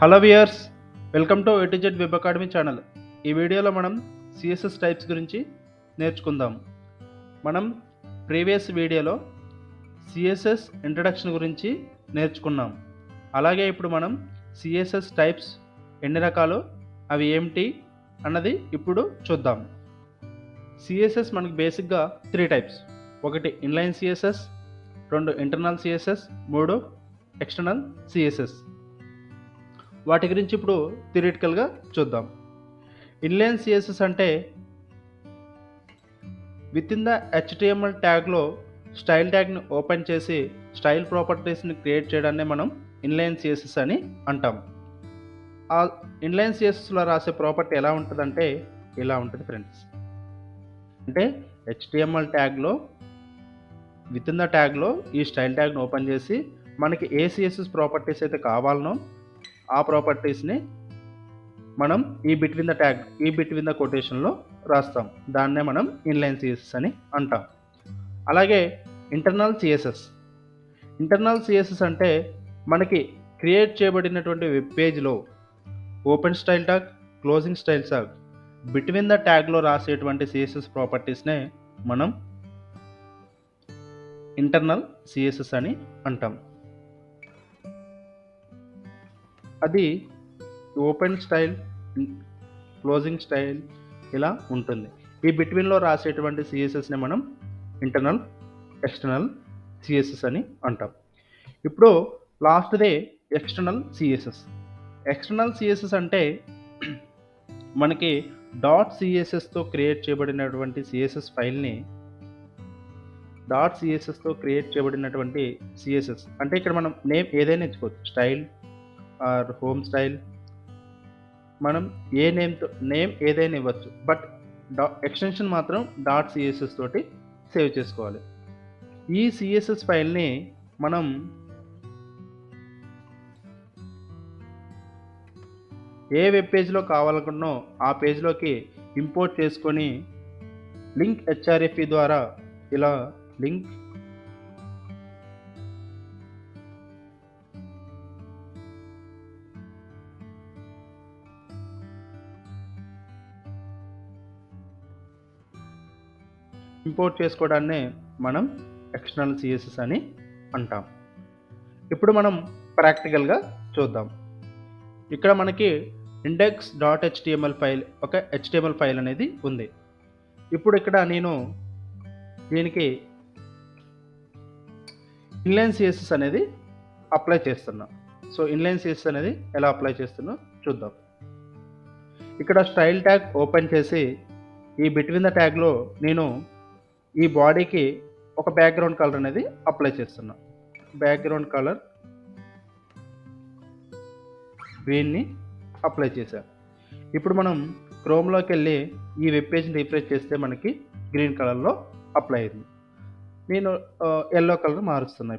Hello viewers, welcome to A to Z web academy channel. ఈ వీడియోలో మనం CSS types గురించి నేర్చుకుందాం. మనం ప్రీవియస్ వీడియోలో CSS ఇంట్రడక్షన్ గురించి నేర్చుకున్నాం. అలాగే ఇప్పుడు మనం CSS టైప్స్ ఎన్ని రకాలు, అవి ఏమిటి అన్నది ఇప్పుడు చూద్దాం. CSS మనకి బేసిక్గా 3 టైప్స్. ఒకటి inline CSS, 2 internal CSS, 3 external CSS. వాటి గురించి ఇప్పుడు థియరిటికల్గా చూద్దాం. ఇన్లైన్ CSS అంటే విత్ ఇన్ ద HTML ట్యాగ్లో స్టైల్ ట్యాగ్ని ఓపెన్ చేసి స్టైల్ ప్రాపర్టీస్ని క్రియేట్ చేయడాన్ని మనం ఇన్లైన్ CSS అని అంటాం. ఆ ఇన్లైన్ CSSలో రాసే ప్రాపర్టీ ఎలా ఉంటుందంటే ఇలా ఉంటుంది ఫ్రెండ్స్. అంటే HTML ట్యాగ్లో విత్ ఇన్ ద ట్యాగ్లో ఈ స్టైల్ ట్యాగ్ని ఓపెన్ చేసి మనకి ఏ CSS ప్రాపర్టీస్ అయితే కావాలనో ఆ ప్రాపర్టీస్ని మనం ఈ బిట్వీన్ ద కొటేషన్లో రాస్తాం. దాన్నే మనం ఇన్లైన్ CSS అని అంటాం. అలాగే ఇంటర్నల్ CSS అంటే మనకి క్రియేట్ చేయబడినటువంటి వెబ్ పేజ్లో open style tag, closing style tag between the ట్యాగ్లో రాసేటువంటి CSS ప్రాపర్టీస్నే మనం ఇంటర్నల్ CSS అని అంటాం. అది ఓపెన్ స్టైల్, క్లోజింగ్ స్టైల్ ఇలా ఉంటుంది. ఈ బిట్వీన్లో రాసేటువంటి CSSని మనం ఇంటర్నల్, ఎక్స్టర్నల్ CSS అని అంటాం. ఇప్పుడు లాస్ట్దే ఎక్స్టర్నల్ CSS అంటే మనకి .cssతో క్రియేట్ చేయబడినటువంటి CSS ఫైల్ని .cssతో క్రియేట్ చేయబడినటువంటి CSS అంటే ఇక్కడ మనం నేమ్ ఏదైనా ఇచ్చుకోవచ్చు, స్టైల్ ఆర్ హోమ్ స్టైల్, మనం ఏ నేమ్ ఏదైనా ఇవ్వచ్చు. బట్ ఎక్స్టెన్షన్ మాత్రం .css తోటి సేవ్ చేసుకోవాలి. ఈ CSS ఫైల్ని మనం ఏ వెబ్ పేజ్లో కావాలనుకున్నో ఆ పేజ్లోకి ఇంపోర్ట్ చేసుకొని లింక్ HRFE ద్వారా ఇలా లింక్ ఇంపోర్ట్ చేసుకోవడాన్నే మనం ఎక్స్టర్నల్ CSS అని అంటాం. ఇప్పుడు మనం ప్రాక్టికల్గా చూద్దాం. ఇక్కడ మనకి index.html ఫైల్, ఒక HTML ఫైల్ అనేది ఉంది. ఇప్పుడు ఇక్కడ నేను దీనికి ఇన్లైన్ CSS అనేది అప్లై చేస్తున్నా. సో ఇన్లైన్ CSS అనేది ఎలా అప్లై చేస్తున్నా చూద్దాం. ఇక్కడ స్టైల్ ట్యాగ్ ఓపెన్ చేసి ఈ బిట్వీన్ ద ట్యాగ్లో నేను ఈ బాడీకి ఒక బ్యాక్గ్రౌండ్ కలర్ అనేది అప్లై చేస్తున్నా. బ్యాక్గ్రౌండ్ కలర్ గ్రీన్ని అప్లై చేశాను. ఇప్పుడు మనం క్రోమ్లోకి వెళ్ళి ఈ వెబ్ పేజ్ని రిఫ్రెష్ చేస్తే మనకి గ్రీన్ కలర్లో అప్లై అయింది. నేను ఎల్లో కలర్ మారుస్తున్నా.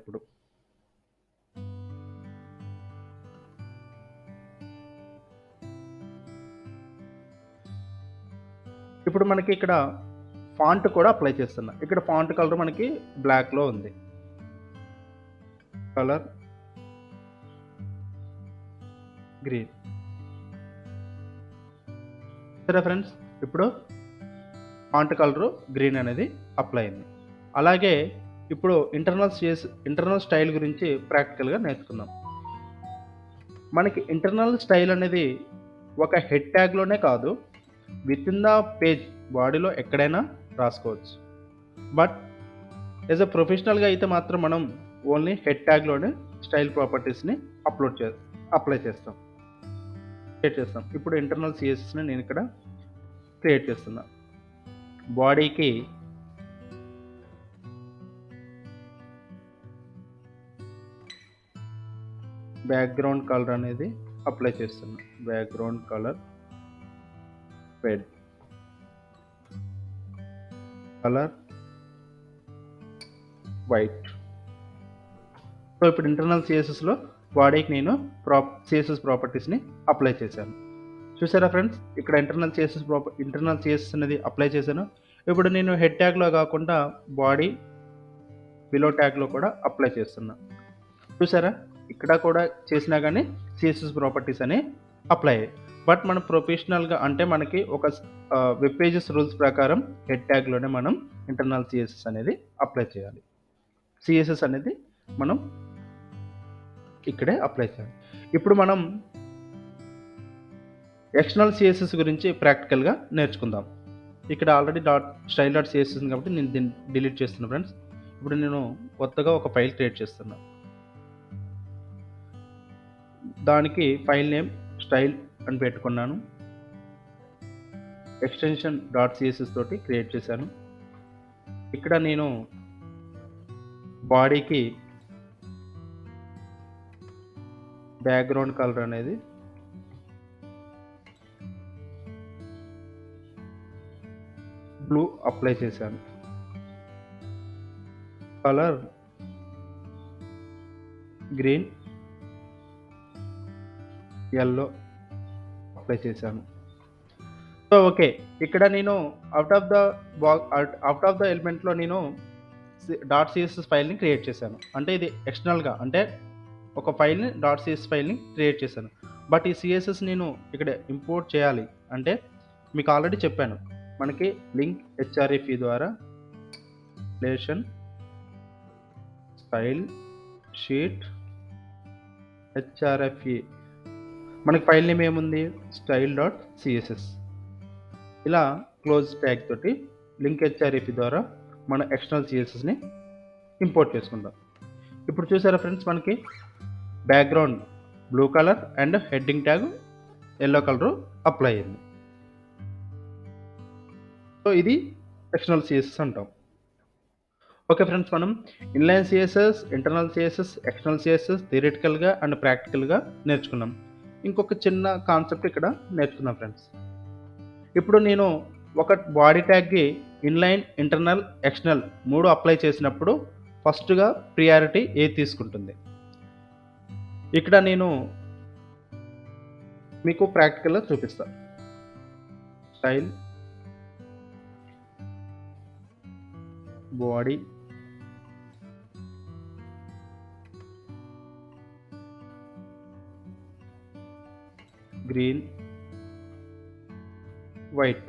ఇప్పుడు మనకి ఇక్కడ ఫాంట్ కూడా అప్లై చేస్తున్నా. ఇక్కడ ఫాంట్ కలర్ మనకి బ్లాక్లో ఉంది. Colour green. సరే ఫ్రెండ్స్, ఇప్పుడు ఫాంట్ కలరు గ్రీన్ అనేది అప్లై అయింది. అలాగే ఇప్పుడు ఇంటర్నల్ స్టైల్ గురించి ప్రాక్టికల్గా నేర్చుకుందాం. మనకి ఇంటర్నల్ స్టైల్ అనేది ఒక హెడ్ ట్యాగ్లోనే కాదు, విత్ ఇన్ ద పేజ్ బాడీలో ఎక్కడైనా రాసుకోవచ్చు. బట్ యాజ్ అ ప్రొఫెషనల్గా అయితే మాత్రం మనం ఓన్లీ హెడ్ ట్యాగ్లోనే స్టైల్ ప్రాపర్టీస్ని అప్లై చేస్తాం. ఇప్పుడు ఇంటర్నల్ CSSని నేను ఇక్కడ క్రియేట్ చేస్తున్నా. బాడీకి బ్యాక్గ్రౌండ్ కలర్ అనేది అప్లై చేస్తున్నా. Background colour red, colour white. So ఇప్పుడు ఇంటర్నల్ CSSలో బాడీకి నేను CSS ప్రాపర్టీస్ని అప్లై చేశాను. చూసారా ఫ్రెండ్స్, ఇక్కడ ఇంటర్నల్ CSS అనేది అప్లై చేశాను. ఇప్పుడు నేను హెడ్ ట్యాగ్లో కాకుండా బాడీ బిలో ట్యాగ్లో కూడా అప్లై చేస్తున్నా. చూసారా, ఇక్కడ కూడా చేసినా కానీ సిఎస్ఎస్ ప్రాపర్టీస్ అని అప్లై అయ్యాయి. బట్ మనం ప్రొఫెషనల్గా అంటే మనకి ఒక వెబ్ పేజెస్ రూల్స్ ప్రకారం హెడ్ ట్యాగ్లోనే మనం ఇంటర్నల్ సిఎస్ఎస్ అనేది అప్లై చేయాలి. సిఎస్ఎస్ అనేది మనం ఇక్కడే అప్లై చేయాలి. ఇప్పుడు మనం ఎక్స్టర్నల్ సిఎస్ఎస్ గురించి ప్రాక్టికల్గా నేర్చుకుందాం. ఇక్కడ ఆల్రెడీ స్టైల్ డాట్ సిఎస్ఎస్ ఉంది కాబట్టి నేను దీన్ని డిలీట్ చేస్తున్నాను ఫ్రెండ్స్. ఇప్పుడు నేను కొత్తగా ఒక ఫైల్ క్రియేట్ చేస్తున్నాను. దానికి ఫైల్ నేమ్ స్టైల్ అని పెట్టుకున్నాను. ఎక్స్టెన్షన్ డాట్ సిఎస్ఎస్ తోటి క్రియేట్ చేశాను. ఇక్కడ నేను బాడీకి బ్యాక్గ్రౌండ్ కలర్ అనేది బ్లూ అప్లై చేశాను. కలర్ గ్రీన్, ఎల్లో అప్లై చేశాను. సో ఓకే, ఇక్కడ నేను అవుట్ ఆఫ్ ద ఎలిమెంట్లో నేను డాట్ సిఎస్ఎస్ ఫైల్ని క్రియేట్ చేశాను. అంటే ఇది ఎక్స్టర్నల్గా అంటే ఒక ఫైల్ని డాట్ సిఎస్ ఫైల్ని క్రియేట్ చేశాను. బట్ ఈ సిఎస్ఎస్ నేను ఇక్కడ ఇంపోర్ట్ చేయాలి అంటే మీకు ఆల్రెడీ చెప్పాను, మనకి లింక్ హెచ్ఆర్ఎఫ్ఈ ద్వారా రిలేషన్ స్టైల్ షీట్ హెచ్ఆర్ఎఫ్ఈ మనకి ఫైల్ నేమ్ ఏముంది, స్టైల్ డాట్ సిఎస్ఎస్. ఇలా క్లోజ్ ట్యాగ్ తోటి లింక్ హెచ్ఆర్ఎఫ్ఈ ద్వారా మన ఎక్స్టర్నల్ సిఎస్ఎస్ని ఇంపోర్ట్ చేసుకుందాం. ఇప్పుడు చూసారా ఫ్రెండ్స్, మనకి background blue colour and heading tag yellow colour apply అయింది. సో ఇది ఎక్స్టర్నల్ సిఎస్ఎస్ అంటాం. ఓకే ఫ్రెండ్స్, మనం inline CSS, internal CSS, external CSS థియరిటికల్గా అండ్ ప్రాక్టికల్గా నేర్చుకున్నాం. ఇంకొక చిన్న కాన్సెప్ట్ ఇక్కడ నేర్చుకున్నాం ఫ్రెండ్స్. ఇప్పుడు నేను ఒక బాడీ ట్యాగ్కి ఇన్లైన్, ఇంటర్నల్, ఎక్స్టర్నల్ 3 అప్లై చేసినప్పుడు ఫస్ట్గా ప్రియారిటీ ఏ తీసుకుంటుంది. ఇక్కడ నేను మీకు ప్రాక్టికల్గా చూపిస్తాను. Style body green white.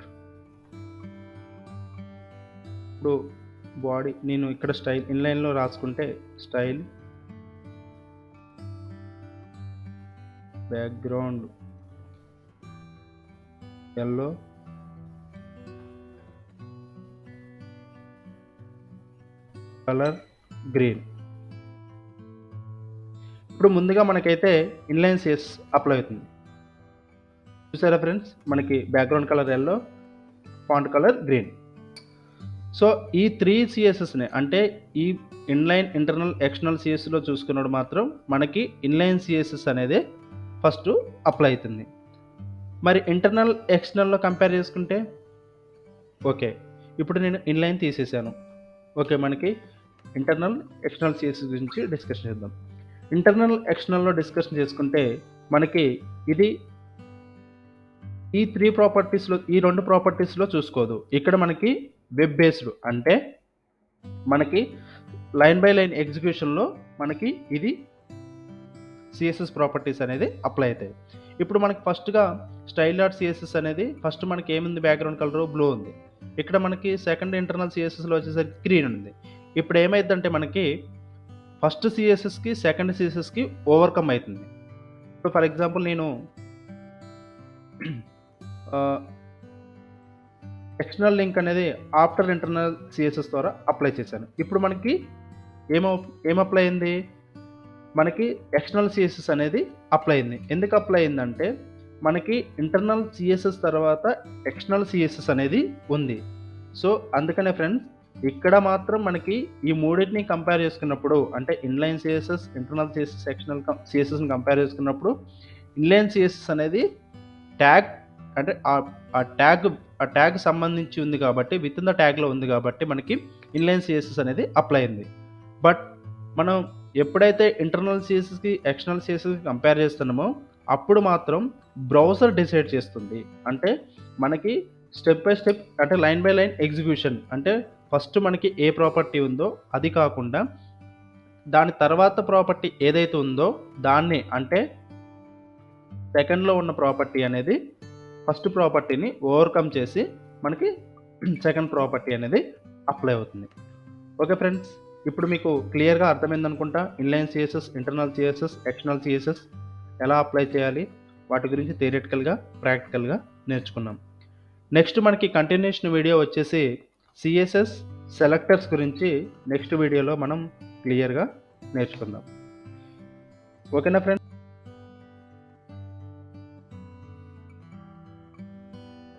ఇప్పుడు బాడీ నేను ఇక్కడ స్టైల్ ఇన్లైన్లో రాసుకుంటే style background yellow, colour green. ఇప్పుడు ముందుగా మనకైతే ఇన్లైన్ సిఎస్ అప్లై అవుతుంది. చూసారా ఫ్రెండ్స్, మనకి background colour yellow, font colour green. So ఈ 3 సిఎస్ఎస్ని అంటే ఈ ఇన్లైన్, ఇంటర్నల్, ఎక్స్టర్నల్ సిఎస్లో చూసుకున్నాడు మాత్రం మనకి ఇన్లైన్ సిఎస్ఎస్ అనేది ఫస్ట్ అప్లై అవుతుంది. మరి ఇంటర్నల్, ఎక్స్టర్నల్లో కంపేర్ చేసుకుంటే ఓకే, ఇప్పుడు నేను ఇన్లైన్ తీసేసాను. ఓకే, మనకి ఇంటర్నల్, ఎక్స్టర్నల్ సిఎస్ఎస్ గురించి డిస్కషన్ చేద్దాం. ఇంటర్నల్, ఎక్స్టర్నల్లో డిస్కషన్ చేసుకుంటే మనకి ఇది ఈ 3 ప్రాపర్టీస్లో ఈ 2 ప్రాపర్టీస్లో చూసుకోదు. ఇక్కడ మనకి వెబ్ బేస్డ్ అంటే మనకి లైన్ బై లైన్ ఎగ్జిక్యూషన్లో మనకి ఇది సిఎస్ఎస్ ప్రాపర్టీస్ అనేది అప్లై అవుతాయి. ఇప్పుడు మనకి ఫస్ట్గా స్టైల్ డాట్ సిఎస్ఎస్ అనేది ఫస్ట్ మనకి ఏముంది, బ్యాక్గ్రౌండ్ కలర్ బ్లూ ఉంది. ఇక్కడ మనకి సెకండ్ ఇంటర్నల్ సిఎస్ఎస్లో వచ్చేసరికి గ్రీన్ ఉంది. ఇప్పుడు ఏమైందంటే మనకి ఫస్ట్ సిఎస్ఎస్కి సెకండ్ సిఎస్ఎస్కి ఓవర్కమ్ అవుతుంది. ఇప్పుడు ఫర్ ఎగ్జాంపుల్ నేను ఎక్స్టర్నల్ లింక్ అనేది ఆఫ్టర్ ఇంటర్నల్ సిఎస్ఎస్ ద్వారా అప్లై చేశాను. ఇప్పుడు మనకి ఏం అప్లై అయింది, మనకి ఎక్స్టర్నల్ సిఎస్ఎస్ అనేది అప్లై అయింది. ఎందుకు అప్లై అయిందంటే మనకి ఇంటర్నల్ సిఎస్ఎస్ తర్వాత ఎక్స్టర్నల్ సిఎస్ఎస్ అనేది ఉంది. సో అందుకనే ఫ్రెండ్స్, ఇక్కడ మాత్రం మనకి ఈ మూడింటిని కంపేర్ చేసుకున్నప్పుడు అంటే inline CSS, internal CSS, external సిఎస్ఎస్ని కంపేర్ చేసుకున్నప్పుడు ఇన్లైన్ సిఎస్ఎస్ అనేది ట్యాగ్ అంటే ఆ ట్యాగ్ సంబంధించి ఉంది కాబట్టి, విత్ ఇన్ ద ట్యాగ్లో ఉంది కాబట్టి మనకి ఇన్లైన్ సిఎస్ఎస్ అనేది అప్లై అయింది. బట్ మనం ఎప్పుడైతే ఇంటర్నల్ సిఎస్ఎస్కి, ఎక్స్టర్నల్ సిఎస్ఎస్కి కంపేర్ చేస్తున్నామో అప్పుడు మాత్రం బ్రౌజర్ డిసైడ్ చేస్తుంది. అంటే మనకి స్టెప్ బై స్టెప్ అంటే లైన్ బై లైన్ ఎగ్జిక్యూషన్ అంటే ఫస్ట్ మనకి ఏ ప్రాపర్టీ ఉందో అది కాకుండా దాని తర్వాత ప్రాపర్టీ ఏదైతే ఉందో దాన్ని, అంటే సెకండ్లో ఉన్న ప్రాపర్టీ అనేది ఫస్ట్ ప్రాపర్టీని ఓవర్కమ్ చేసి మనకి సెకండ్ ప్రాపర్టీ అనేది అప్లై అవుతుంది. ఓకే ఫ్రెండ్స్, ఇప్పుడు మీకు క్లియర్గా అర్థమైంది అనుకుంటా. Inline CSS, internal CSS, external CSS ఎలా అప్లై చేయాలి, వాటి గురించి థియరిటికల్గా ప్రాక్టికల్గా నేర్చుకున్నాం. నెక్స్ట్ మనకి కంటిన్యూషన్ వీడియో వచ్చేసి సిఎస్ఎస్ సెలెక్టర్స్ గురించి నెక్స్ట్ వీడియోలో మనం క్లియర్గా నేర్చుకుందాం. ఓకేనా ఫ్రెండ్స్?